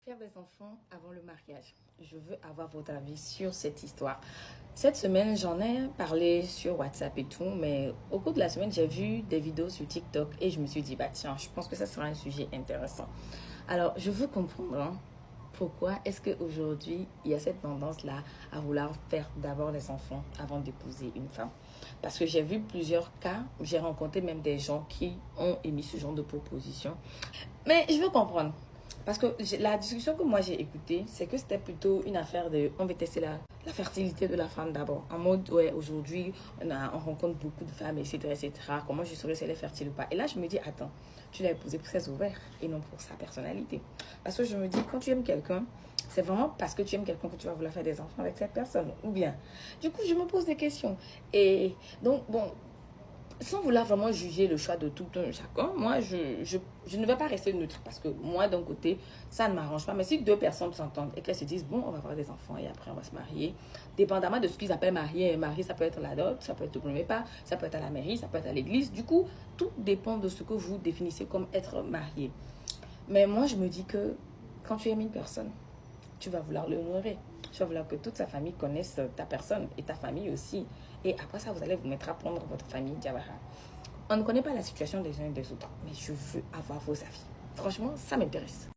Faire des enfants avant le mariage. Je veux avoir votre avis sur cette histoire. Cette semaine, j'en ai parlé sur WhatsApp et tout, mais au cours de la semaine, j'ai vu des vidéos sur TikTok et je me suis dit, bah tiens, je pense que ça sera un sujet intéressant. Alors, je veux comprendre pourquoi est-ce qu'aujourd'hui, il y a cette tendance-là à vouloir faire d'abord des enfants avant d'épouser une femme. Parce que j'ai vu plusieurs cas, j'ai rencontré même des gens qui ont émis ce genre de proposition. Mais je veux comprendre. Parce que la discussion que moi j'ai écoutée, c'est que c'était plutôt une affaire de on veut tester la fertilité de la femme d'abord. En mode, ouais, aujourd'hui, on rencontre beaucoup de femmes, etc., etc. Comment je saurais si elle est fertile ou pas. Et là, je me dis, attends, tu l'as épousée pour ses ovaires et non pour sa personnalité. Parce que je me dis, quand tu aimes quelqu'un, c'est vraiment parce que tu aimes quelqu'un que tu vas vouloir faire des enfants avec cette personne. Ou bien. Du coup, je me pose des questions. Et donc, bon, sans vouloir vraiment juger le choix de tout un chacun, moi, je ne vais pas rester neutre parce que moi, d'un côté, ça ne m'arrange pas. Mais si deux personnes s'entendent et qu'elles se disent, bon, on va avoir des enfants et après on va se marier, dépendamment de ce qu'ils appellent marier, un mari, ça peut être la dot, ça peut être au premier pas, ça peut être à la mairie, ça peut être à l'église. Du coup, tout dépend de ce que vous définissez comme être marié. Mais moi, je me dis que quand tu aimes une personne, tu vas vouloir l'honorer. Tu vas vouloir que toute sa famille connaisse ta personne et ta famille aussi. Et après ça, vous allez vous mettre à prendre votre famille Diawara. On ne connaît pas la situation des uns et des autres, mais je veux avoir vos avis. Franchement, ça m'intéresse.